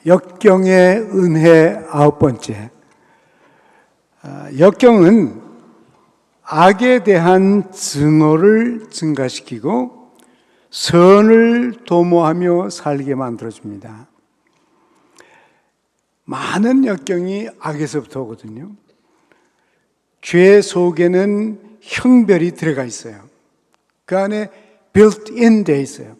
역경의 은혜 9번째. 역경은 악에 대한 증오를 증가시키고 선을 도모하며 살게 만들어줍니다. 많은 역경이 악에서부터 오거든요. 죄 속에는 형별이 들어가 있어요. 그 안에 built-in 돼 있어요.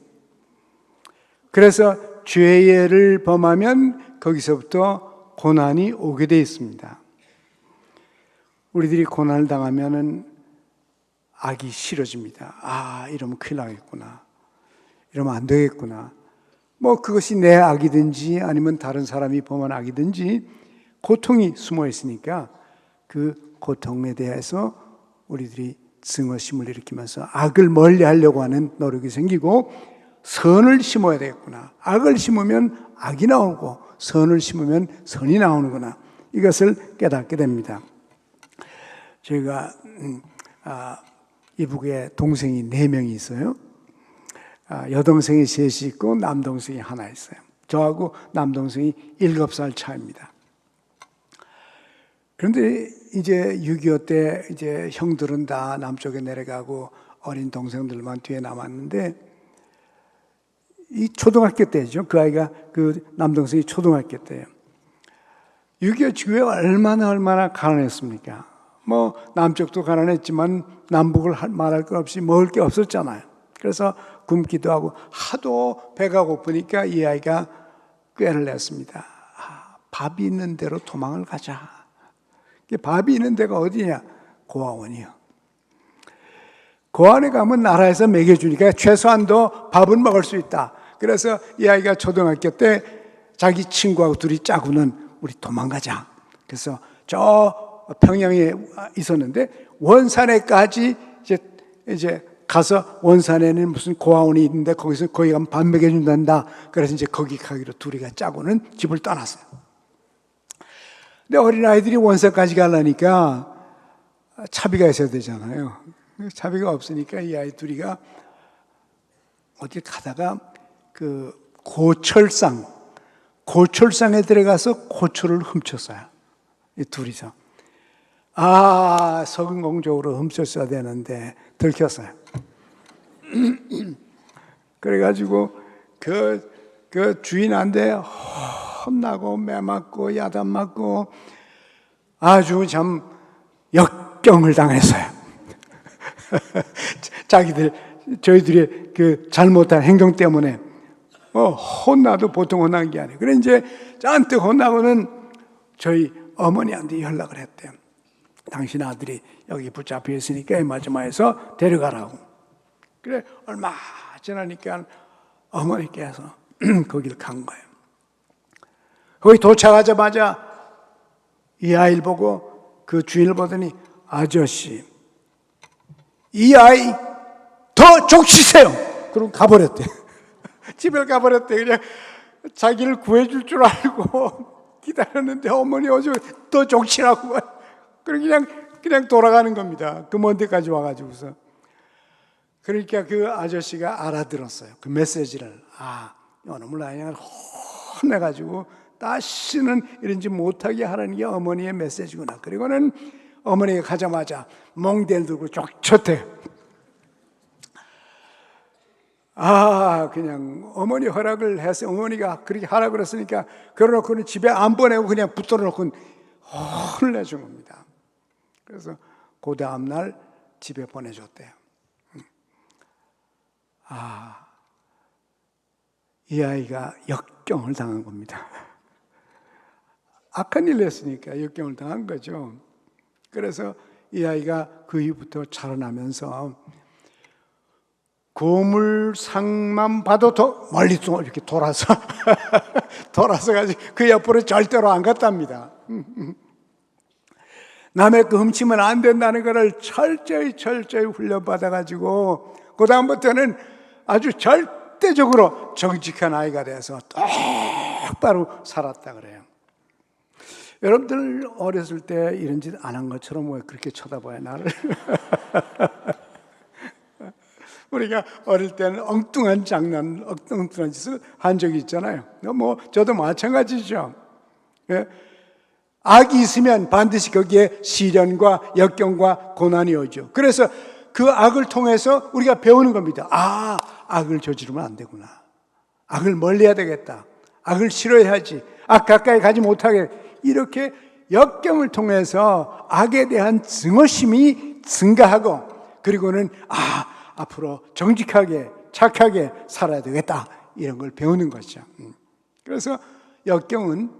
그래서 죄를 범하면 거기서부터 고난이 오게 돼 있습니다. 우리들이 고난을 당하면은 악이 싫어집니다. 아, 이러면 큰일 나겠구나. 이러면 안 되겠구나. 뭐 그것이 내 악이든지 아니면 다른 사람이 범한 악이든지 고통이 숨어 있으니까 그 고통에 대해서 우리들이 증오심을 일으키면서 악을 멀리 하려고 하는 노력이 생기고 선을 심어야 되겠구나. 악을 심으면 악이 나오고 선을 심으면 선이 나오는구나. 이것을 깨닫게 됩니다. 저희가 이북에 동생이 4명이 있어요. 여동생이 셋이 있고 남동생이 하나 있어요. 저하고 남동생이 7살 차이입니다. 그런데 이제 6.25 때 이제 형들은 다 남쪽에 내려가고 어린 동생들만 뒤에 남았는데 이 초등학교 때죠. 그 아이가 그 남동생이 초등학교 때예요. 6.25 직후에 얼마나 가난했습니까? 뭐 남쪽도 가난했지만 남북을 말할 것 없이 먹을 게 없었잖아요. 그래서 굶기도 하고 하도 배가 고프니까 이 아이가 꾀를 냈습니다. 밥이 있는 데로 도망을 가자. 밥이 있는 데가 어디냐? 고아원이요. 고아원에 가면 나라에서 먹여주니까 최소한도 밥은 먹을 수 있다. 그래서 이 아이가 초등학교 때 자기 친구하고 둘이 짜고는 우리 도망가자. 그래서 저 평양에 있었는데 원산에까지 이제 가서 원산에는 무슨 고아원이 있는데 거기서 거기 가면 밥 먹여준단다. 그래서 이제 거기 가기로 둘이 짜고는 집을 떠났어요. 근데 어린아이들이 원산까지 가려니까 차비가 있어야 되잖아요. 차비가 없으니까 이 아이 둘이가 어디 가다가 그 고철상에 들어가서 고철을 훔쳤어요. 이 둘이서. 성공적으로 훔쳤어야 되는데 들켰어요. 그래가지고 그 주인한테 혼나고 매맞고 야단 맞고 아주 참 역경을 당했어요. 저희들의 그 잘못한 행동 때문에 혼나도 보통 혼난 게 아니에요. 그래 이제 잔뜩 혼나고는 저희 어머니한테 연락을 했대요. 당신 아들이 여기 붙잡혀 있으니까 마지막에서 데려가라고. 그래 얼마 지나니까 어머니께서 거길 간 거예요. 거기 도착하자마자 이 아이를 보고 그 주인을 보더니 아저씨 이 아이 더 족치세요. 그럼 가버렸대. 집에 가버렸대. 그냥 자기를 구해줄 줄 알고 기다렸는데 어머니 어제 더 족치라고. 그냥 돌아가는 겁니다. 그 먼 데까지 와가지고서. 그러니까 그 아저씨가 알아들었어요. 그 메시지를. 이놈을 그냥 혼내가지고 다시는 이런지 못하게 하라는 게 어머니의 메시지구나. 그리고는 어머니가 가자마자 몽대를 들고 쫓았대요. 그냥 어머니 허락을 해서 어머니가 그렇게 하라고 그랬으니까 그러놓고는 집에 안 보내고 그냥 붙들어 놓고 혼내준 겁니다. 그래서 그 다음날 집에 보내줬대요. 이 아이가 역경을 당한 겁니다. 악한 일을 했으니까 역경을 당한 거죠. 그래서 이 아이가 그 이후부터 자라나면서 고물상만 봐도 더 멀리 이렇게 돌아서 가지고 그 옆으로 절대로 안 갔답니다. 남의 그 훔치면 안 된다는 것을 철저히 훈련받아가지고 그 다음부터는 아주 절대적으로 정직한 아이가 돼서 똑바로 살았다 그래요. 여러분들 어렸을 때 이런 짓 안 한 것처럼 왜 그렇게 쳐다봐요 나를? 우리가 어릴 때는 엉뚱한 장난, 엉뚱한 짓을 한 적이 있잖아요. 저도 마찬가지죠. 예? 악이 있으면 반드시 거기에 시련과 역경과 고난이 오죠. 그래서 그 악을 통해서 우리가 배우는 겁니다. 악을 저지르면 안 되구나. 악을 멀리해야 되겠다. 악을 싫어해야지. 악 가까이 가지 못하게. 이렇게 역경을 통해서 악에 대한 증오심이 증가하고, 그리고는 앞으로 정직하게 착하게 살아야 되겠다, 이런 걸 배우는 것이죠. 그래서 역경은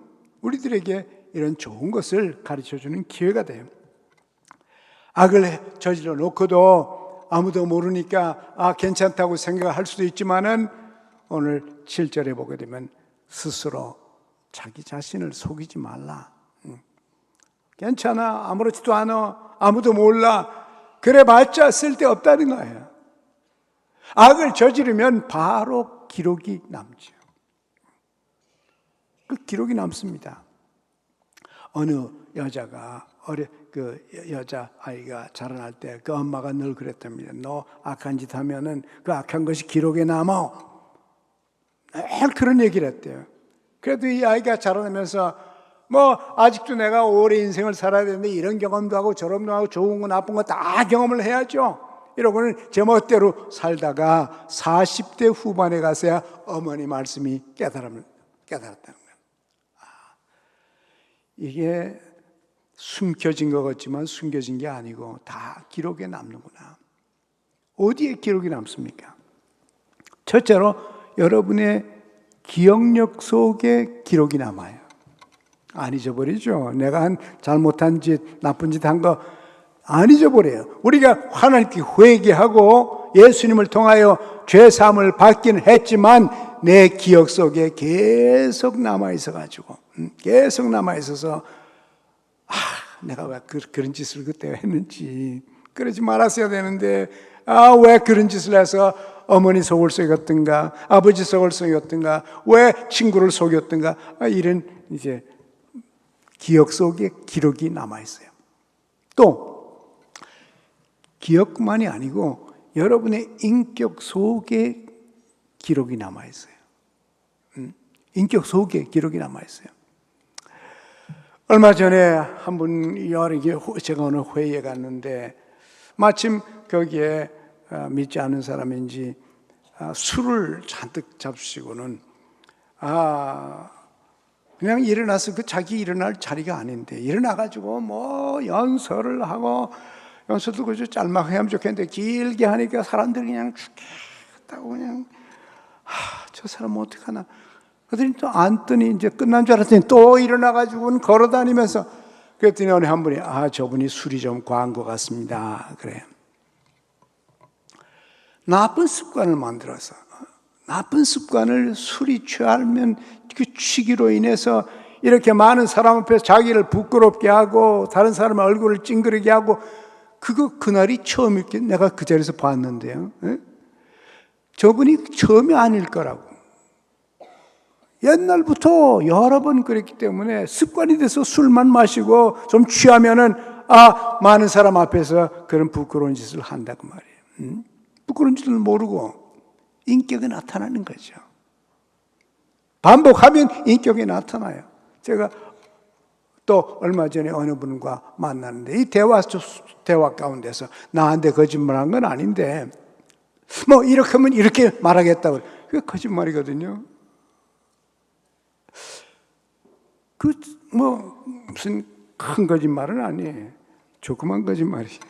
우리들에게 이런 좋은 것을 가르쳐주는 기회가 돼요. 악을 저질러 놓고도 아무도 모르니까 괜찮다고 생각할 수도 있지만은, 오늘 7절에 보게 되면 스스로 자기 자신을 속이지 말라. 괜찮아, 아무렇지도 않아, 아무도 몰라, 그래봤자 쓸데없다는 거예요. 악을 저지르면 바로 기록이 남죠. 그 기록이 남습니다. 어느 여자가 여자아이가 자라날 때 그 엄마가 늘 그랬답니다. 너 악한 짓 하면은 그 악한 것이 기록에 남아. 늘 그런 얘기를 했대요. 그래도 이 아이가 자라나면서 아직도 내가 오래 인생을 살아야 되는데 이런 경험도 하고 저런 하고 좋은 거 나쁜 거 다 경험을 해야죠. 이러고는 제 멋대로 살다가 40대 후반에 가서야 어머니 말씀이 깨달았다는 거예요. 이게 숨겨진 것 같지만 숨겨진 게 아니고 다 기록에 남는구나. 어디에 기록이 남습니까? 첫째로 여러분의 기억력 속에 기록이 남아요. 안 잊어버리죠. 내가 한 잘못한 짓, 나쁜 짓 한 거 안 잊어버려요. 우리가 하나님께 회개하고 예수님을 통하여 죄사함을 받긴 했지만 내 기억 속에 계속 남아있어가지고, 계속 남아있어서 내가 왜 그런 짓을 그때 했는지, 그러지 말았어야 되는데 왜 그런 짓을 해서 어머니 속을 속였던가, 아버지 속을 속였던가, 왜 친구를 속였던가, 이런 이제 기억 속에 기록이 남아있어요. 또 기억만이 아니고 여러분의 인격 속에 기록이 남아있어요. 인격 속에 기록이 남아있어요. 얼마 전에 한 분, 제가 어느 회의에 갔는데 마침 거기에 믿지 않는 사람인지 술을 잔뜩 잡수시고는 그냥 일어나서 자기 일어날 자리가 아닌데 일어나가지고 연설을 하고, 연설도 그저 짤막하게 하면 좋겠는데 길게 하니까 사람들이 그냥 죽겠다고 그냥 저 사람 어떡하나. 그랬더니 또 앉더니 이제 끝난 줄 알았더니 또 일어나가지고는 걸어다니면서, 그랬더니 어느 한 분이 저분이 술이 좀 과한 것 같습니다. 그래. 나쁜 습관을 만들어서, 나쁜 습관을 술이 취하면 그 취기로 인해서 이렇게 많은 사람 앞에서 자기를 부끄럽게 하고 다른 사람의 얼굴을 찡그리게 하고, 그날이 처음이었게 내가 그 자리에서 봤는데요. 저분이 처음이 아닐 거라고. 옛날부터 여러 번 그랬기 때문에 습관이 돼서 술만 마시고 좀 취하면은 많은 사람 앞에서 그런 부끄러운 짓을 한다고 말이에요. 부끄러운 짓을 모르고 인격이 나타나는 거죠. 반복하면 인격이 나타나요. 제가 또 얼마 전에 어느 분과 만났는데 이 대화 가운데서 나한테 거짓말한 건 아닌데 이렇게 하면 이렇게 말하겠다고. 그게 거짓말이거든요. 무슨 큰 거짓말은 아니에요. 조그만 거짓말이에요.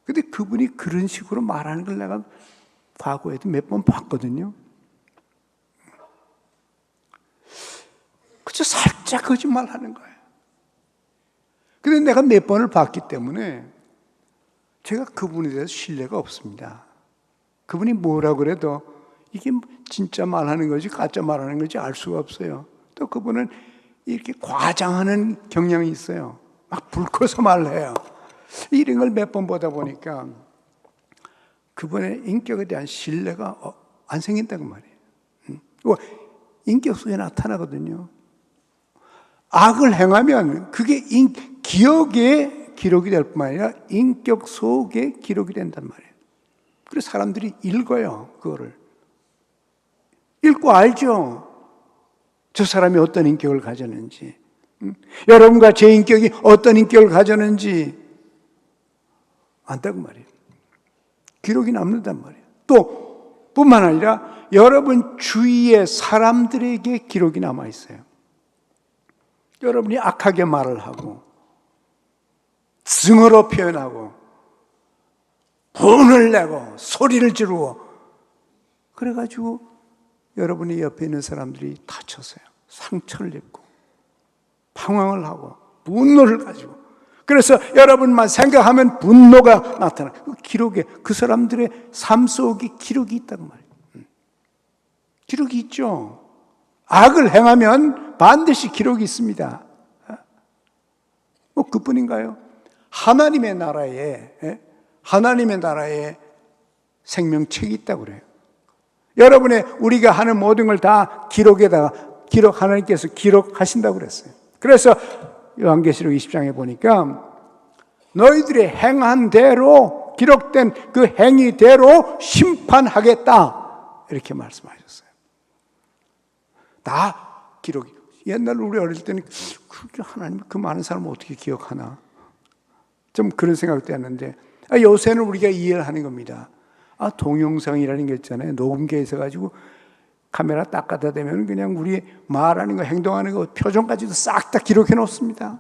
근데 그분이 그런 식으로 말하는 걸 내가 과거에도 몇 번 봤거든요. 그저 살짝 거짓말 하는 거예요. 근데 내가 몇 번을 봤기 때문에 제가 그분에 대해서 신뢰가 없습니다. 그분이 뭐라고 그래도 이게 진짜 말하는 거지 가짜 말하는 거지 알 수가 없어요. 또 그분은 이렇게 과장하는 경향이 있어요. 막 불커서 말해요. 이런 걸 몇 번 보다 보니까 그분의 인격에 대한 신뢰가 안 생긴다고 말이에요. 인격 속에 나타나거든요. 악을 행하면 그게 기억에 기록이 될 뿐만 아니라 인격 속에 기록이 된단 말이에요. 그래서 사람들이 읽어요. 그거를 읽고 알죠. 저 사람이 어떤 인격을 가졌는지, 여러분과 제 인격이 어떤 인격을 가졌는지 안다고 말이에요. 기록이 남는단 말이에요. 또 뿐만 아니라 여러분 주위의 사람들에게 기록이 남아 있어요. 여러분이 악하게 말을 하고 증오로 표현하고 분을 내고 소리를 지르고 그래가지고 여러분이 옆에 있는 사람들이 다쳤어요. 상처를 입고 방황을 하고 분노를 가지고, 그래서 여러분만 생각하면 분노가 나타나요. 그 기록에, 그 사람들의 삶 속에 기록이 있단 말이에요. 기록이 있죠. 악을 행하면 반드시 기록이 있습니다. 뭐 그뿐인가요? 하나님의 나라에 생명책이 있다고 그래요. 여러분의 우리가 하는 모든 걸 다 하나님께서 기록하신다고 그랬어요. 그래서 요한계시록 20장에 보니까 너희들이 행한 대로, 기록된 그 행위대로 심판하겠다 이렇게 말씀하셨어요. 다 기록이. 옛날 우리 어릴 때는 하나님 그 많은 사람을 어떻게 기억하나, 좀 그런 생각도 했는데 요새는 우리가 이해를 하는 겁니다. 동영상이라는 게 있잖아요. 녹음기에 있어가지고 카메라 딱 갖다 대면 그냥 우리 말하는 거, 행동하는 거, 표정까지도 싹 다 기록해 놓습니다.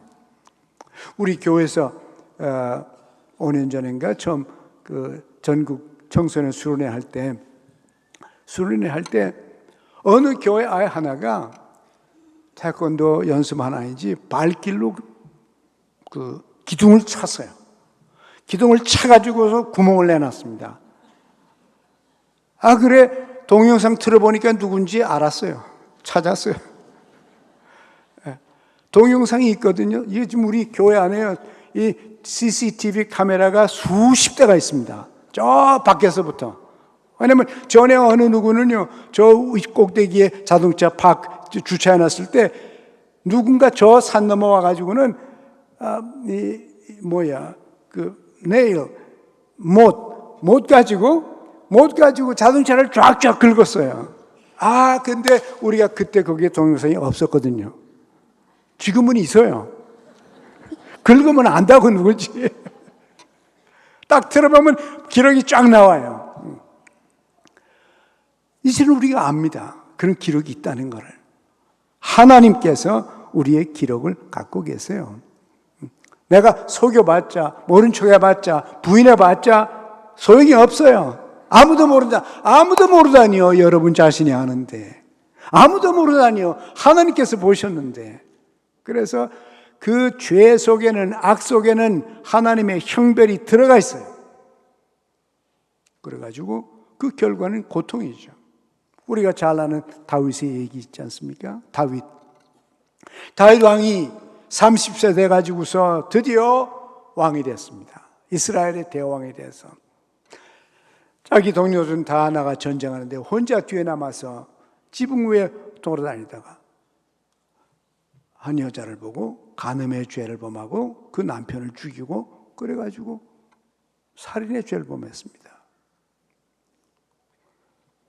우리 교회에서 5년 전인가 처음 그 전국 청소년 수련회 할 때 어느 교회 아이 하나가 태권도 연습한 아이지 발길로 그 기둥을 찼어요. 기둥을 차가지고서 구멍을 내놨습니다. 그래 동영상 틀어보니까 누군지 알았어요. 찾았어요. 동영상이 있거든요. 이게 지금 우리 교회 안에 이 CCTV 카메라가 수십 대가 있습니다. 저 밖에서부터. 왜냐면 전에 어느 누구는요, 저 꼭대기에 자동차 주차해놨을 때 누군가 저 산 넘어와가지고는 못 가지고 자동차를 쫙쫙 긁었어요. 근데 우리가 그때 거기에 동영상이 없었거든요. 지금은 있어요. 긁으면 안다고 누구지. 딱 들어보면 기록이 쫙 나와요. 이제는 우리가 압니다. 그런 기록이 있다는 것을. 하나님께서 우리의 기록을 갖고 계세요. 내가 속여봤자, 모른 척 해봤자, 부인해봤자 소용이 없어요. 아무도 모르다니요. 여러분 자신이 아는데. 아무도 모르다니요. 하나님께서 보셨는데. 그래서 그 죄 속에는, 악 속에는 하나님의 형벌이 들어가 있어요. 그래가지고 그 결과는 고통이죠. 우리가 잘 아는 다윗의 얘기 있지 않습니까? 다윗 왕이 30세 돼가지고서 드디어 왕이 됐습니다. 이스라엘의 대왕이 돼서 자기 동료들은 다 나가 전쟁하는데 혼자 뒤에 남아서 지붕 위에 돌아다니다가 한 여자를 보고 간음의 죄를 범하고 그 남편을 죽이고 그래가지고 살인의 죄를 범했습니다.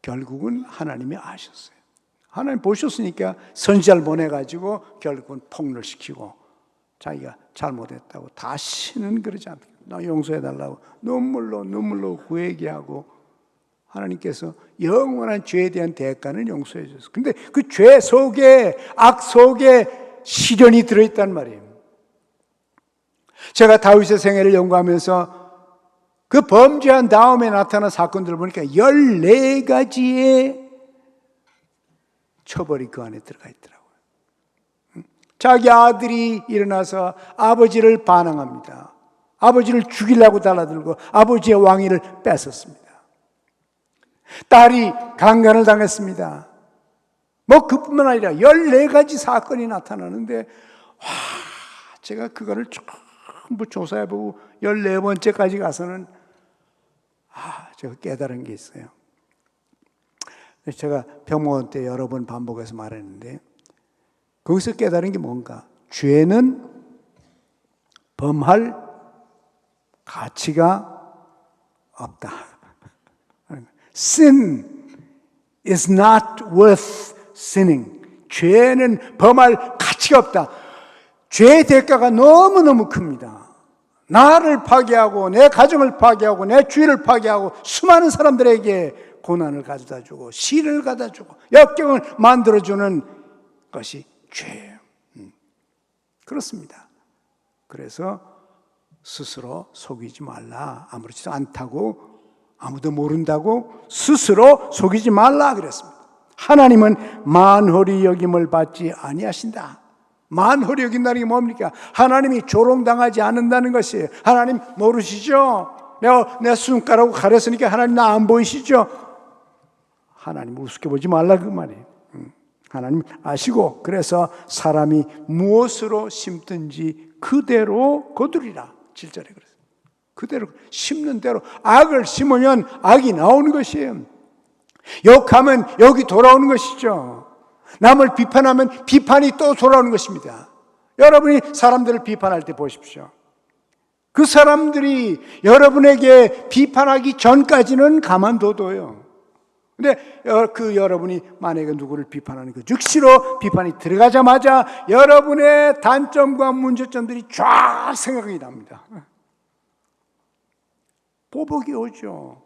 결국은 하나님이 아셨어요. 하나님 보셨으니까 선지자를 보내가지고 결국은 폭로시키고 자기가 잘못했다고 다시는 그러지 않다. 나 용서해달라고 눈물로 구회개하고 하나님께서 영원한 죄에 대한 대가는 용서해 줬어요. 근데 그 죄 속에, 악 속에 시련이 들어있단 말이에요. 제가 다윗의 생애를 연구하면서 그 범죄한 다음에 나타난 사건들을 보니까 14가지의 처벌이 그 안에 들어가 있더라고요. 자기 아들이 일어나서 아버지를 반항합니다. 아버지를 죽이려고 달라들고 아버지의 왕위를 뺏었습니다. 딸이 강간을 당했습니다. 그뿐만 아니라 14가지 사건이 나타나는데 제가 그거를 전부 조사해보고 14번째까지 가서는 제가 깨달은 게 있어요. 제가 병원 때 여러 번 반복해서 말했는데 거기서 깨달은 게 뭔가? 죄는 범할 가치가 없다. Sin is not worth sinning. 죄는 범할 가치가 없다. 죄의 대가가 너무너무 큽니다. 나를 파괴하고 내 가정을 파괴하고 내 주위를 파괴하고 수많은 사람들에게 고난을 가져다 주고 시련을 가져다 주고 역경을 만들어주는 것이 죄예요. 그렇습니다. 그래서 스스로 속이지 말라. 아무렇지도 않다고, 아무도 모른다고 스스로 속이지 말라 그랬습니다. 하나님은 만홀히 여김을 받지 아니하신다. 만홀히 여긴다는 게 뭡니까? 하나님이 조롱당하지 않는다는 것이에요. 하나님 모르시죠? 내 손가락으로 가렸으니까 하나님 나 안 보이시죠? 하나님 우습게 보지 말라 그 말이에요. 하나님 아시고, 그래서 사람이 무엇으로 심든지 그대로 거두리라. 7절에 그랬어요. 그대로 심는 대로. 악을 심으면 악이 나오는 것이에요. 욕하면 욕이 돌아오는 것이죠. 남을 비판하면 비판이 또 돌아오는 것입니다. 여러분이 사람들을 비판할 때 보십시오. 그 사람들이 여러분에게 비판하기 전까지는 가만둬둬요. 근데 그 여러분이 만약에 누구를 비판하는 그 즉시로 비판이 들어가자마자 여러분의 단점과 문제점들이 쫙 생각이 납니다. 보복이 오죠.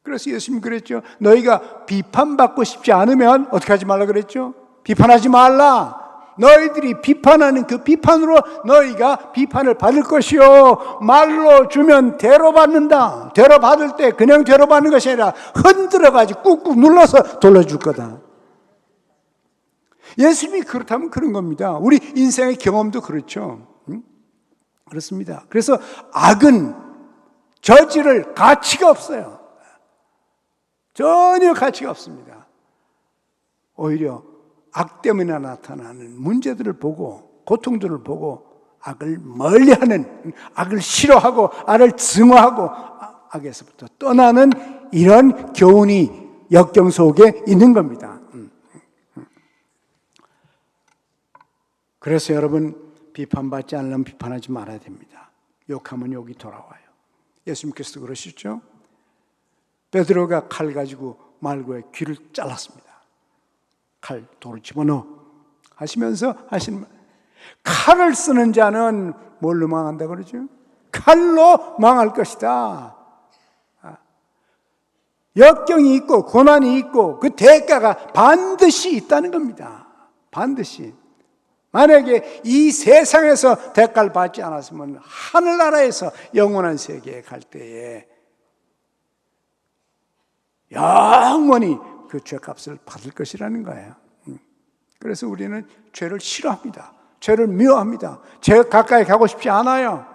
그래서 예수님 그랬죠. 너희가 비판받고 싶지 않으면 어떻게 하지 말라 그랬죠? 비판하지 말라. 너희들이 비판하는 그 비판으로 너희가 비판을 받을 것이요, 말로 주면 대로 받는다. 대로 받을 때 그냥 대로 받는 것이 아니라 흔들어가지고 꾹꾹 눌러서 돌려줄 거다. 예수님이 그렇다면 그런 겁니다. 우리 인생의 경험도 그렇죠. 그렇습니다. 그래서 악은 저지를 가치가 없어요. 전혀 가치가 없습니다. 오히려 악 때문에 나타나는 문제들을 보고, 고통들을 보고 악을 멀리하는, 악을 싫어하고 악을 증오하고 악에서부터 떠나는 이런 교훈이 역경 속에 있는 겁니다. 그래서 여러분, 비판받지 않으려면 비판하지 말아야 됩니다. 욕하면 욕이 돌아와요. 예수님께서도 그러시죠. 베드로가 칼 가지고 말고의 귀를 잘랐습니다. 칼, 돌을 집어넣어 하시면서 하시는 말, 칼을 쓰는 자는 뭘로 망한다 그러죠? 칼로 망할 것이다. 역경이 있고 고난이 있고 그 대가가 반드시 있다는 겁니다. 반드시. 만약에 이 세상에서 대가를 받지 않았으면 하늘나라에서 영원한 세계에 갈 때에 영원히 그 죄값을 받을 것이라는 거예요. 그래서 우리는 죄를 싫어합니다. 죄를 미워합니다. 죄 가까이 가고 싶지 않아요.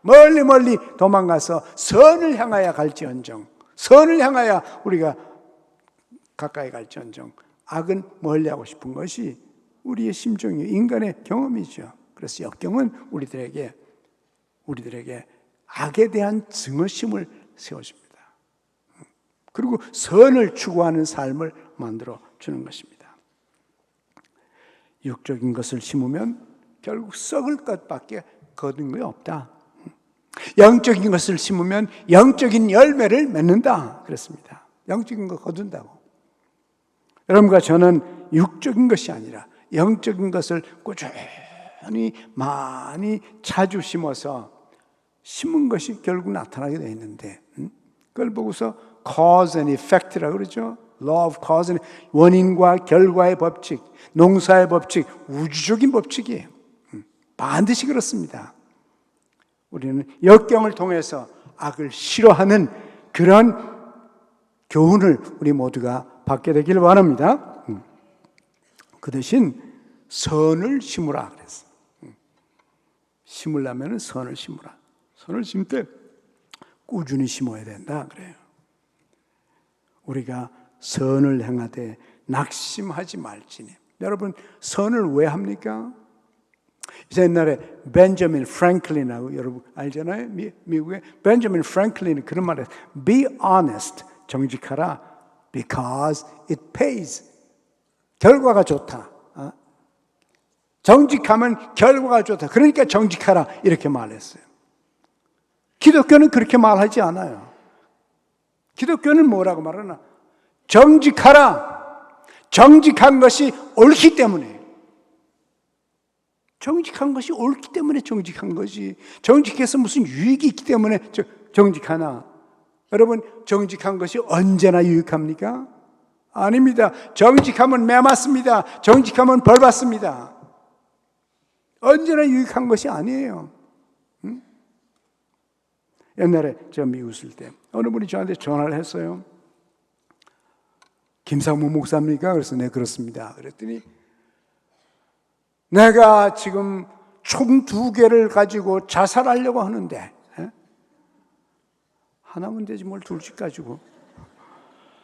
멀리 멀리 도망가서 선을 향하여 갈지언정, 선을 향하여 우리가 가까이 갈지언정, 악은 멀리하고 싶은 것이 우리의 심정이에요. 인간의 경험이죠. 그래서 역경은 우리들에게 악에 대한 증오심을 세워줍니다. 그리고 선을 추구하는 삶을 만들어 주는 것입니다. 육적인 것을 심으면 결국 썩을 것밖에 거둔 게 없다. 영적인 것을 심으면 영적인 열매를 맺는다 그랬습니다. 영적인 거 거둔다고. 여러분과 저는 육적인 것이 아니라 영적인 것을 꾸준히 많이 자주 심어서 심은 것이 결국 나타나게 되어 있는데, 그걸 보고서 cause and effect라고 그러죠. law of cause and 원인과 결과의 법칙, 농사의 법칙, 우주적인 법칙이에요. 반드시 그렇습니다. 우리는 역경을 통해서 악을 싫어하는 그런 교훈을 우리 모두가 받게 되기를 바랍니다. 그 대신 선을 심으라 그랬어. 심으려면 선을 심으라. 선을 심을 때 꾸준히 심어야 된다 그래요. 우리가 선을 행하되 낙심하지 말지니. 여러분, 선을 왜 합니까? 옛날에 벤저민 프랭클린하고 여러분 알잖아요. 미국의 벤저민 프랭클린은 그런 말을 했어요. Be honest, 정직하라. Because it pays. 결과가 좋다. 정직하면 결과가 좋다. 그러니까 정직하라 이렇게 말했어요. 기독교는 그렇게 말하지 않아요. 기독교는 뭐라고 말하나? 정직하라. 정직한 것이 옳기 때문에. 정직한 것이 옳기 때문에 정직한 것이. 정직해서 무슨 유익이 있기 때문에 정직하나? 여러분, 정직한 것이 언제나 유익합니까? 아닙니다. 정직하면 매 맞습니다. 정직하면 벌 받습니다. 언제나 유익한 것이 아니에요. 응? 옛날에 저 미국 있을 때 어느 분이 저한테 전화를 했어요. 김상무 목사입니까? 그래서 네, 그렇습니다. 그랬더니 내가 지금 총 2개를 가지고 자살하려고 하는데, 하나면 되지 뭘 둘씩 가지고.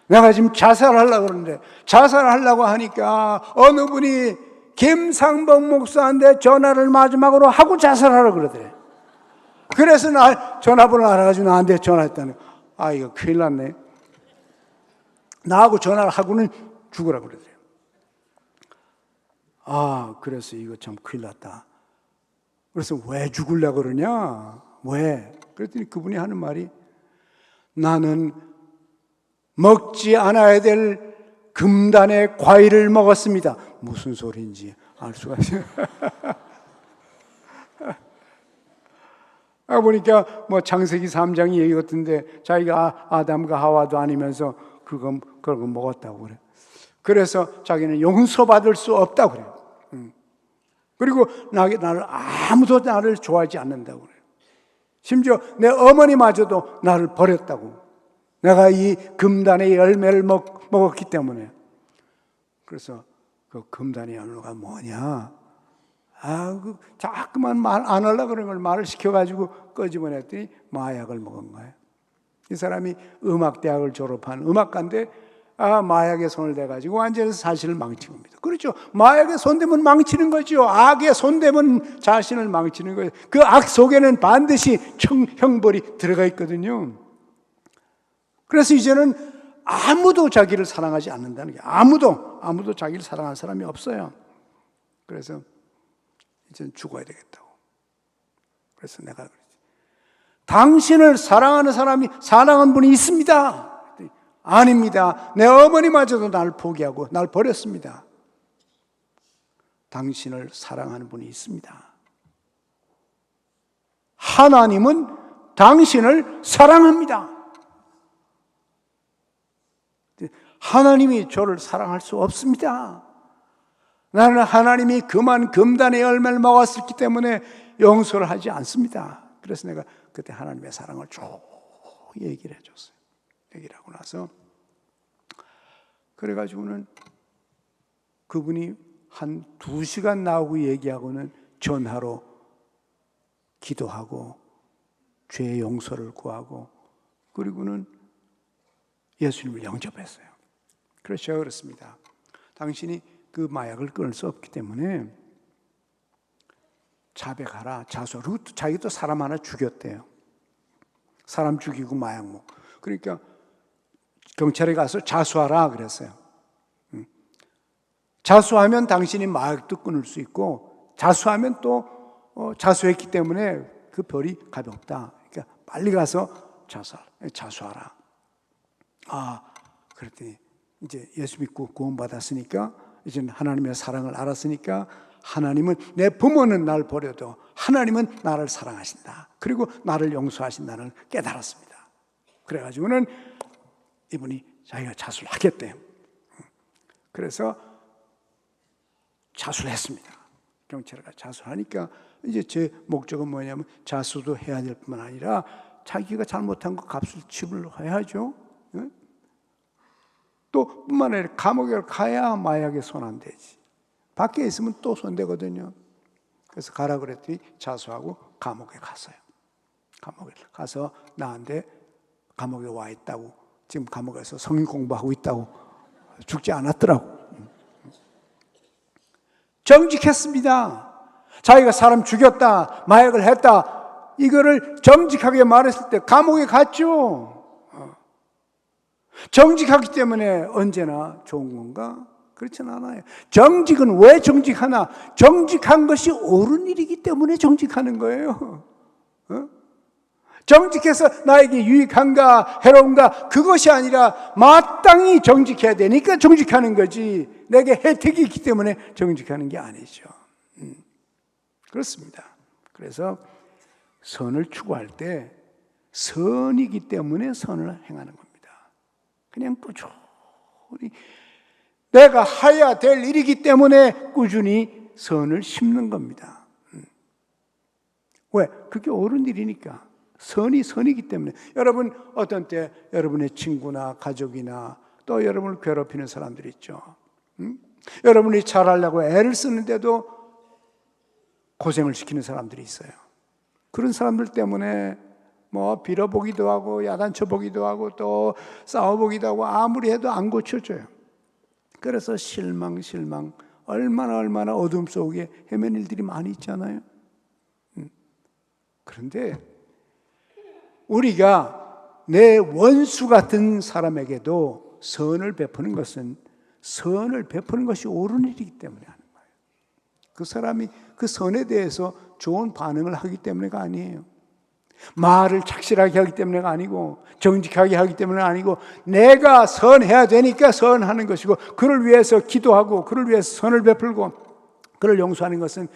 내가 지금 자살하려고 그러는데, 자살하려고 하니까 어느 분이 김상봉 목사한테 전화를 마지막으로 하고 자살하라고 그러더래. 그래서 나 전화번호 알아가지고 나한테 전화했다는 거야. 아, 이거 큰일 났네. 나하고 전화를 하고는 죽으라고 그러더래요. 아, 그래서 이거 참 큰일 났다. 그래서 왜 죽으려고 그러냐? 왜? 그랬더니 그분이 하는 말이, 나는 먹지 않아야 될 금단의 과일을 먹었습니다. 무슨 소리인지 알 수가 있어요. 보니까 뭐 창세기 3장 얘기 같은데 자기가 아담과 하와도 아니면서 그런 거 먹었다고 그래. 그래서 자기는 용서받을 수 없다고 그래요. 그리고 나를 아무도 나를 좋아하지 않는다고 그래요. 심지어 내 어머니마저도 나를 버렸다고. 내가 이 금단의 열매를 먹었기 때문에. 그래서 그 금단의 열매가 뭐냐? 그 자꾸만 말 안 하려고 그런 걸 말을 시켜가지고 꺼집어냈더니 마약을 먹은 거예요. 이 사람이 음악대학을 졸업한 음악가인데 마약에 손을 대가지고 완전히 사실을 망친 겁니다. 그렇죠. 마약에 손대면 망치는 거죠. 악에 손대면 자신을 망치는 거예요. 그 악 속에는 반드시 형벌이 들어가 있거든요. 그래서 이제는 아무도 자기를 사랑하지 않는다는 게, 아무도 자기를 사랑하는 사람이 없어요. 그래서 이제는 죽어야 되겠다고. 그래서 내가 그러지, 당신을 사랑하는 사람이 사랑한 분이 있습니다. 아닙니다. 내 어머니마저도 날 포기하고 날 버렸습니다. 당신을 사랑하는 분이 있습니다. 하나님은 당신을 사랑합니다. 하나님이 저를 사랑할 수 없습니다. 나는 하나님이 그만 금단의 열매를 먹었기 때문에 용서를 하지 않습니다. 그래서 내가 그때 하나님의 사랑을 쭉 얘기를 해줬어요. 얘기를 하고 나서 그래가지고는 그분이 한 2시간 나오고 얘기하고는 전화로 기도하고 죄의 용서를 구하고 그리고는 예수님을 영접했어요. 그래서 제가 그렇습니다. 당신이 그 마약을 끊을 수 없기 때문에 자백하라, 자수하라. 그리고 자기도 사람 하나 죽였대요. 사람 죽이고 마약 먹고. 그러니까 경찰에 가서 자수하라 그랬어요. 자수하면 당신이 마약도 끊을 수 있고 자수하면 또 자수했기 때문에 그 벌이 가볍다. 그러니까 빨리 가서 자수하라. 그랬더니 이제 예수 믿고 구원받았으니까 이제 하나님의 사랑을 알았으니까 하나님은, 내 부모는 날 버려도 하나님은 나를 사랑하신다. 그리고 나를 용서하신다는 걸 깨달았습니다. 그래가지고는 이분이 자기가 자수를 하겠대요. 그래서 자수를 했습니다. 경찰가 자수를 하니까 이제 제 목적은 뭐냐면 자수도 해야 될 뿐만 아니라 자기가 잘못한 거 값을 지불해야죠. 또 뿐만 아니라 감옥에 가야 마약에 손 안 대지. 밖에 있으면 또 손대거든요. 그래서 가라 그랬더니 자수하고 감옥에 갔어요. 감옥에 가서 나한테 감옥에 와 있다고, 지금 감옥에서 성인 공부하고 있다고, 죽지 않았더라고. 정직했습니다. 자기가 사람 죽였다, 마약을 했다, 이거를 정직하게 말했을 때 감옥에 갔죠. 정직하기 때문에 언제나 좋은 건가? 그렇진 않아요. 정직은 왜 정직하나? 정직한 것이 옳은 일이기 때문에 정직하는 거예요. 정직해서 나에게 유익한가 해로운가 그것이 아니라 마땅히 정직해야 되니까 정직하는 거지, 내게 혜택이 있기 때문에 정직하는 게 아니죠. 그렇습니다. 그래서 선을 추구할 때 선이기 때문에 선을 행하는 겁니다. 그냥 꾸준히 내가 해야 될 일이기 때문에 꾸준히 선을 심는 겁니다. 왜? 그게 옳은 일이니까. 선이 선이기 때문에. 여러분 어떤 때 여러분의 친구나 가족이나 또 여러분을 괴롭히는 사람들이 있죠. 여러분이 잘하려고 애를 쓰는데도 고생을 시키는 사람들이 있어요. 그런 사람들 때문에 뭐 빌어보기도 하고 야단쳐보기도 하고 또 싸워보기도 하고 아무리 해도 안 고쳐져요. 그래서 실망 얼마나 어둠 속에 헤매는 일들이 많이 있잖아요. 그런데 우리가 내 원수 같은 사람에게도 선을 베푸는 것은 선을 베푸는 것이 옳은 일이기 때문에 하는 거예요. 그 사람이 그 선에 대해서 좋은 반응을 하기 때문에가 아니에요. 말을 착실하게 하기 때문에가 아니고 정직하게 하기 때문에가 아니고 내가 선해야 되니까 선하는 것이고 그를 위해서 기도하고 그를 위해서 선을 베풀고 그를 용서하는 것은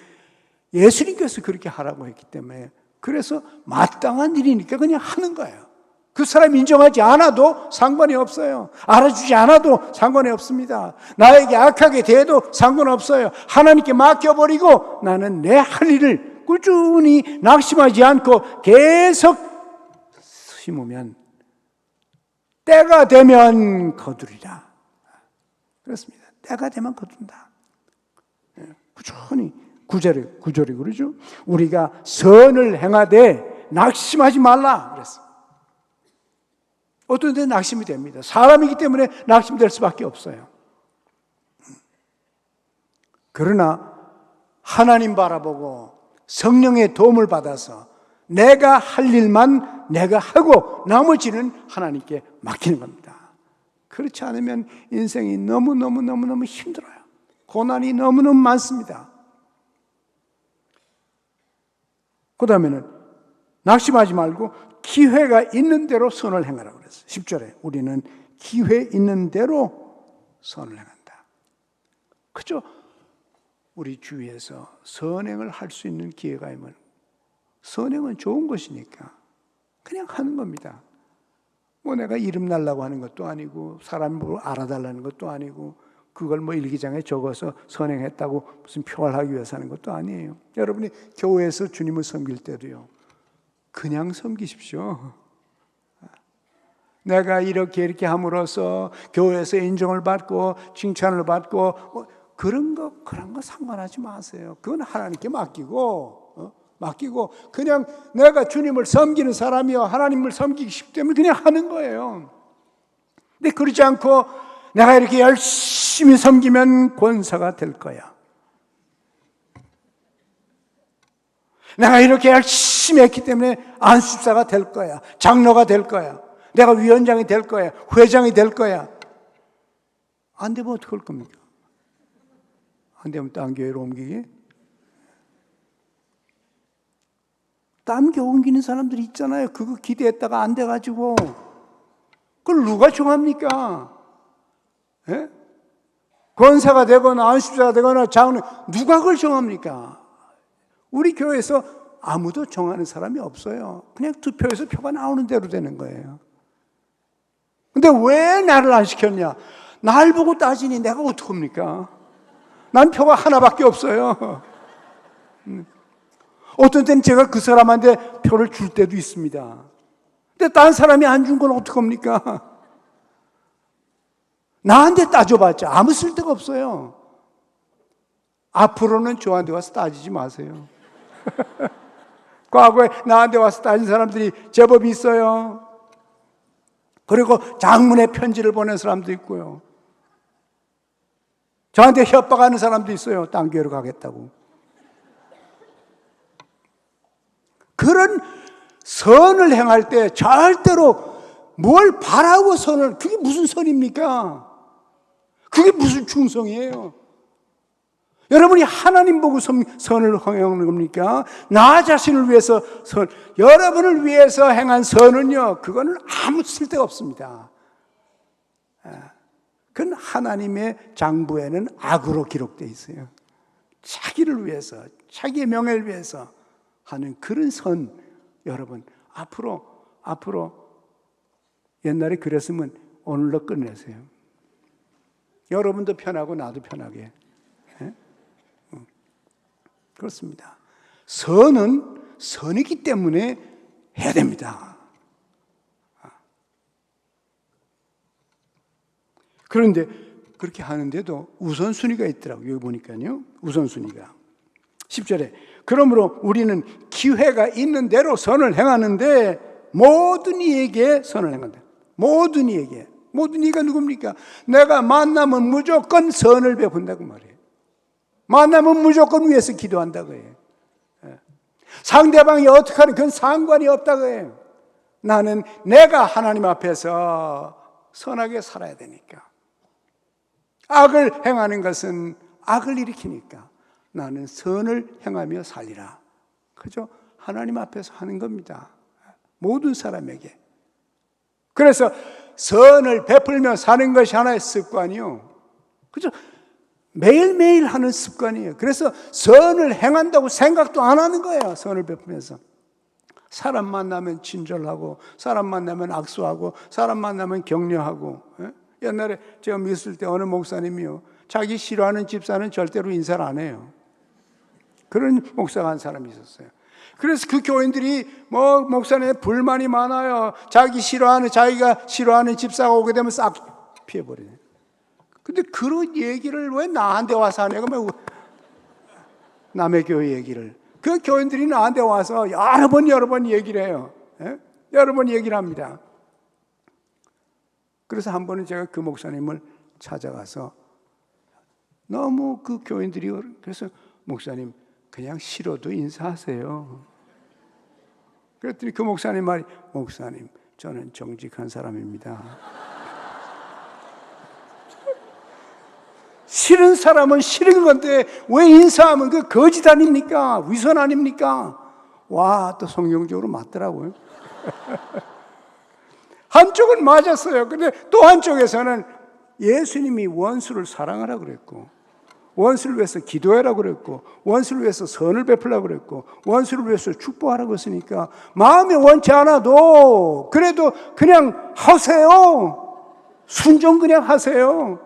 예수님께서 그렇게 하라고 했기 때문에, 그래서 마땅한 일이니까 그냥 하는 거예요. 그 사람이 인정하지 않아도 상관이 없어요. 알아주지 않아도 상관이 없습니다. 나에게 악하게 대해도 상관없어요. 하나님께 맡겨버리고 나는 내 할 일을 꾸준히 낙심하지 않고 계속 심으면 때가 되면 거두리라. 그렇습니다. 때가 되면 거둔다. 꾸준히 구절이 그러죠. 우리가 선을 행하되 낙심하지 말라 그랬어요. 어떤 데는 낙심이 됩니다. 사람이기 때문에 낙심될 수밖에 없어요. 그러나 하나님 바라보고 성령의 도움을 받아서 내가 할 일만 내가 하고 나머지는 하나님께 맡기는 겁니다. 그렇지 않으면 인생이 너무 힘들어요. 고난이 너무너무 많습니다. 그 다음에는 낙심하지 말고 기회가 있는 대로 선을 행하라고 그랬어요. 10절에 우리는 기회 있는 대로 선을 행한다. 그죠? 우리 주위에서 선행을 할 수 있는 기회가 있으면 선행은 좋은 것이니까 그냥 하는 겁니다. 뭐 내가 이름 날라고 하는 것도 아니고 사람이 뭘 알아달라는 것도 아니고 그걸 뭐 일기장에 적어서 선행했다고 무슨 표를 하기 위해서 하는 것도 아니에요. 여러분이 교회에서 주님을 섬길 때도요, 그냥 섬기십시오. 내가 이렇게 함으로써 교회에서 인정을 받고 칭찬을 받고 그런 거 상관하지 마세요. 그건 하나님께 맡기고 그냥 내가 주님을 섬기는 사람이요 하나님을 섬기기 쉽기 때문에 그냥 하는 거예요. 근데 그러지 않고 내가 이렇게 열심히 섬기면 권사가 될 거야. 내가 이렇게 열심히 했기 때문에 안수집사가 될 거야. 장로가 될 거야. 내가 위원장이 될 거야. 회장이 될 거야. 안 되면 어떡할 겁니까? 안 되면 딴 교회로 옮기기? 딴 교회 옮기는 사람들이 있잖아요. 그거 기대했다가 안 돼가지고. 그걸 누가 정합니까? 예? 권사가 되거나 안수집사가 되거나 장로, 누가 그걸 정합니까? 우리 교회에서 아무도 정하는 사람이 없어요. 그냥 투표해서 표가 나오는 대로 되는 거예요. 근데 왜 나를 안 시켰냐? 날 보고 따지니 내가 어떡합니까? 난 표가 하나밖에 없어요. 어떤 때는 제가 그 사람한테 표를 줄 때도 있습니다. 근데 딴 사람이 안 준 건 어떡합니까? 나한테 따져봤자 아무 쓸데가 없어요. 앞으로는 저한테 와서 따지지 마세요. 과거에 나한테 와서 따진 사람들이 제법 있어요. 그리고 장문의 편지를 보낸 사람도 있고요. 저한테 협박하는 사람도 있어요. 딴 교회로 가겠다고. 그런 선을 행할 때 절대로 뭘 바라고 선을, 그게 무슨 선입니까? 그게 무슨 충성이에요? 여러분이 하나님 보고 선을 행하는 겁니까? 나 자신을 위해서 여러분을 위해서 행한 선은요, 그거는 아무 쓸데가 없습니다. 그건 하나님의 장부에는 악으로 기록되어 있어요. 자기를 위해서, 자기의 명예를 위해서 하는 그런 선, 여러분 앞으로 옛날에 그랬으면 오늘로 끝내세요. 여러분도 편하고 나도 편하게. 그렇습니다. 선은 선이기 때문에 해야 됩니다. 그런데 그렇게 하는데도 우선순위가 있더라고요. 여기 보니까요. 우선순위가. 10절에 그러므로 우리는 기회가 있는 대로 선을 행하는데 모든 이에게 선을 행한다. 모든 이에게. 모든 이가 누굽니까? 내가 만나면 무조건 선을 베푼다고 말이에요. 만나면 무조건 위해서 기도한다고 해요. 상대방이 어떻게 하는 그건 상관이 없다고 해요. 나는 내가 하나님 앞에서 선하게 살아야 되니까. 악을 행하는 것은 악을 일으키니까 나는 선을 행하며 살리라. 그죠? 하나님 앞에서 하는 겁니다. 모든 사람에게. 그래서 선을 베풀며 사는 것이 하나의 습관이요. 그죠? 매일매일 하는 습관이에요. 그래서 선을 행한다고 생각도 안 하는 거예요. 선을 베풀면서. 사람 만나면 친절하고, 사람 만나면 악수하고, 사람 만나면 격려하고. 옛날에 제가 믿을 때 어느 목사님이요, 자기 싫어하는 집사는 절대로 인사를 안 해요. 그런 목사가 한 사람이 있었어요. 그래서 그 교인들이 목사님의 불만이 많아요. 자기가 싫어하는 집사가 오게 되면 싹 피해버리네. 근데 그런 얘기를 왜 나한테 와서 하냐고, 남의 교회 얘기를. 그 교인들이 나한테 와서 여러 번 얘기를 해요. 여러 번 얘기를 합니다. 그래서 한 번은 제가 그 목사님을 찾아가서 너무 그 교인들이, 그래서 목사님 그냥 싫어도 인사하세요. 그랬더니 그 목사님 말이, 목사님 저는 정직한 사람입니다. 싫은 사람은 싫은 건데 왜 인사하면 그 거짓 아닙니까? 위선 아닙니까? 와, 또 성경적으로 맞더라고요. 한쪽은 맞았어요. 근데 또 한쪽에서는 예수님이 원수를 사랑하라고 그랬고, 원수를 위해서 기도하라고 그랬고, 원수를 위해서 선을 베풀라고 그랬고, 원수를 위해서 축복하라고 했으니까 마음에 원치 않아도 그래도 그냥 하세요. 순종 그냥 하세요.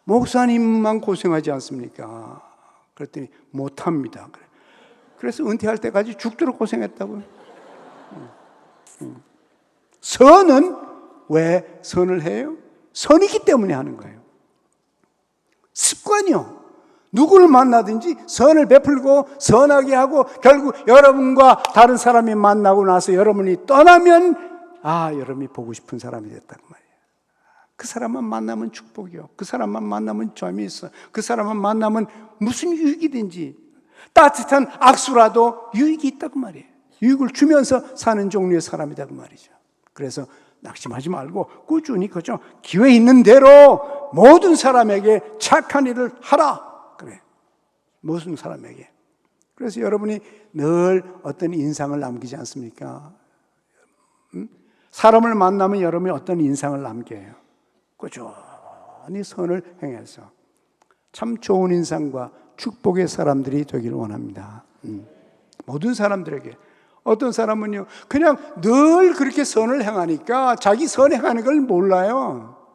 목사님만 고생하지 않습니까? 그랬더니 못합니다. 그래서 은퇴할 때까지 죽도록 고생했다고요. 선은 왜 선을 해요? 선이기 때문에 하는 거예요. 습관이요. 누구를 만나든지 선을 베풀고 선하게 하고, 결국 여러분과 다른 사람이 만나고 나서 여러분이 떠나면 여러분이 보고 싶은 사람이 됐단 말이에요. 그 사람만 만나면 축복이요. 그 사람만 만나면 점이 있어. 그 사람만 만나면 무슨 유익이든지, 따뜻한 악수라도 유익이 있다고 말이에요. 유익을 주면서 사는 종류의 사람이라고 말이죠. 그래서 낙심하지 말고 꾸준히, 그죠? 기회 있는 대로 모든 사람에게 착한 일을 하라. 그래. 모든 사람에게. 그래서 여러분이 늘 어떤 인상을 남기지 않습니까? 사람을 만나면 여러분이 어떤 인상을 남겨요? 꾸준히 선을 행해서 참 좋은 인상과 축복의 사람들이 되기를 원합니다. 모든 사람들에게. 어떤 사람은요, 그냥 늘 그렇게 선을 행하니까 자기 선 행하는 걸 몰라요.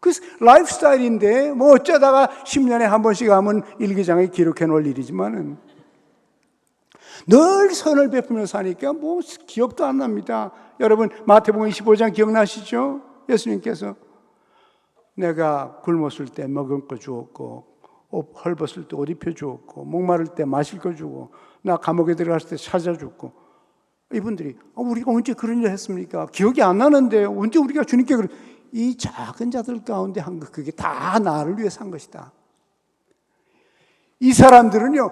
그 라이프스타일인데, 어쩌다가 10년에 한 번씩 하면 일기장에 기록해 놓을 일이지만은, 늘 선을 베푸며 사니까 기억도 안 납니다. 여러분, 마태복음 25장 기억나시죠? 예수님께서 내가 굶었을 때 먹을 거 주었고, 헐벗을 때 옷 입혀 주었고, 목마를 때 마실 거 주고, 나 감옥에 들어갔을 때 찾아줬고, 이분들이 우리가 언제 그런 일 했습니까? 기억이 안 나는데 언제 우리가 주님께 이 작은 자들 가운데 한 것, 그게 다 나를 위해서 한 것이다. 이 사람들은요,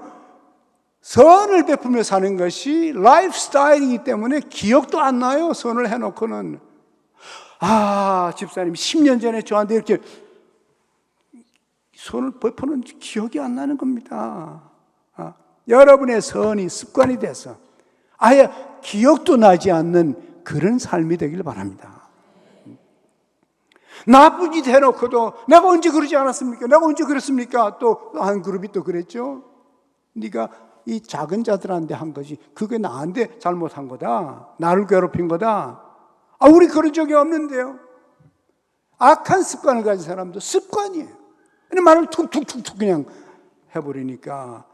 선을 베푸며 사는 것이 라이프 스타일이기 때문에 기억도 안 나요. 선을 해놓고는. 집사님이 10년 전에 저한테 이렇게 선을 베푸는 기억이 안 나는 겁니다. 여러분의 선이 습관이 돼서 아예 기억도 나지 않는 그런 삶이 되길 바랍니다. 나쁜 짓 해놓고도 내가 언제 그러지 않았습니까? 내가 언제 그랬습니까? 또 한 그룹이 또 그랬죠. 네가 이 작은 자들한테 한 거지 그게 나한테 잘못한 거다. 나를 괴롭힌 거다. 우리 그런 적이 없는데요. 악한 습관을 가진 사람도 습관이에요. 말을 툭툭툭툭 그냥 해버리니까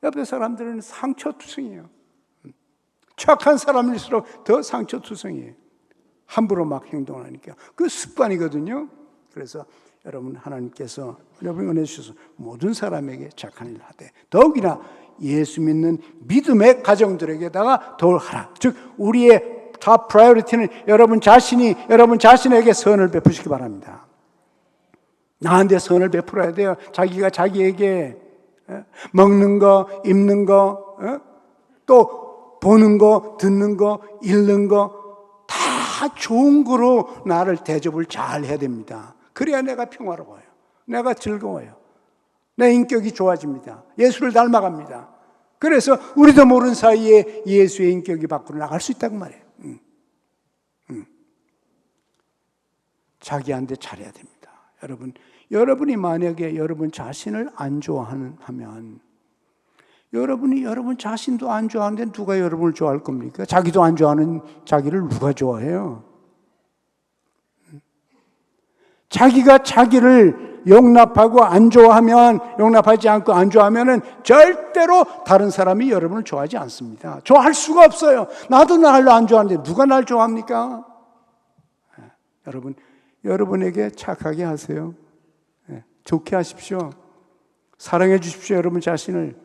옆에 사람들은 상처투성이에요. 착한 사람일수록 더 상처투성이에요. 함부로 막 행동하니까 그 습관이거든요. 그래서 여러분 하나님께서 여러분 은혜 주셔서 모든 사람에게 착한 일을 하되 더욱이나 예수 믿는 믿음의 가정들에게다가 더 하라. 즉 우리의 탑 프라이어리티는 여러분 자신에게 선을 베푸시기 바랍니다. 나한테 선을 베풀어야 돼요. 자기가 자기에게 먹는 거, 입는 거, 또 보는 거, 듣는 거, 읽는 거 다 좋은 거로 나를 대접을 잘 해야 됩니다. 그래야 내가 평화로워요. 내가 즐거워요. 내 인격이 좋아집니다. 예수를 닮아갑니다. 그래서 우리도 모르는 사이에 예수의 인격이 밖으로 나갈 수 있다고 말해요. 자기한테 잘해야 됩니다. 여러분이 만약에 여러분 자신을 안 좋아하면 여러분이 여러분 자신도 안 좋아하는데 누가 여러분을 좋아할 겁니까? 자기도 안 좋아하는 자기를 누가 좋아해요? 자기가 자기를 용납하고 안 좋아하면, 용납하지 않고 안 좋아하면은 절대로 다른 사람이 여러분을 좋아하지 않습니다. 좋아할 수가 없어요. 나도 나를 안 좋아하는데 누가 날 좋아합니까? 여러분에게 착하게 하세요. 좋게 하십시오. 사랑해 주십시오. 여러분 자신을.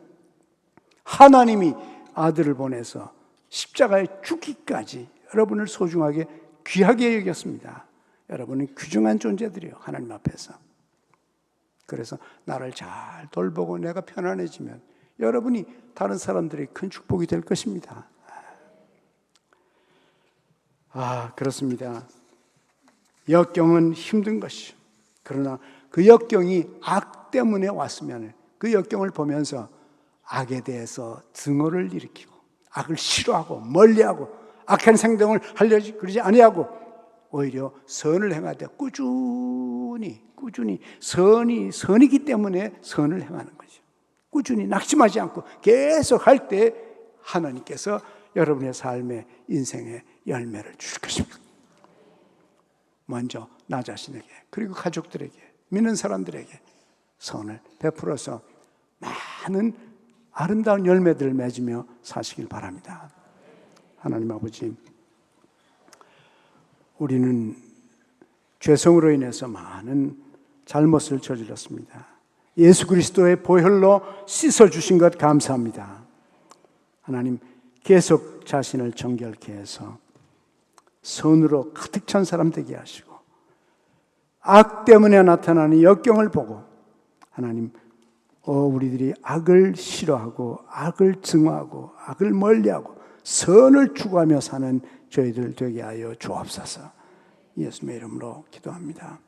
하나님이 아들을 보내서 십자가에 죽기까지 여러분을 소중하게 귀하게 여겼습니다. 여러분은 귀중한 존재들이에요. 하나님 앞에서. 그래서 나를 잘 돌보고 내가 편안해지면 여러분이 다른 사람들의 큰 축복이 될 것입니다. 그렇습니다. 역경은 힘든 것이죠. 그러나 그 역경이 악 때문에 왔으면 그 역경을 보면서 악에 대해서 증오를 일으키고 악을 싫어하고 멀리하고 악한 행동을 하려지 그러지 아니하고 오히려 선을 행하되 꾸준히 선이기 때문에 선을 행하는 거죠. 꾸준히 낙심하지 않고 계속 할 때 하나님께서 여러분의 삶의 인생의 열매를 주실 것입니다. 먼저 나 자신에게 그리고 가족들에게 믿는 사람들에게 선을 베풀어서 많은 아름다운 열매들을 맺으며 사시길 바랍니다. 하나님 아버지, 우리는 죄성으로 인해서 많은 잘못을 저질렀습니다. 예수 그리스도의 보혈로 씻어주신 것 감사합니다. 하나님, 계속 자신을 정결케 해서 선으로 가득 찬 사람 되게 하시고 악 때문에 나타나는 역경을 보고 하나님, 우리들이 악을 싫어하고 악을 증오하고 악을 멀리하고 선을 추구하며 사는 저희들 되게 하여 주옵소서. 예수님의 이름으로 기도합니다.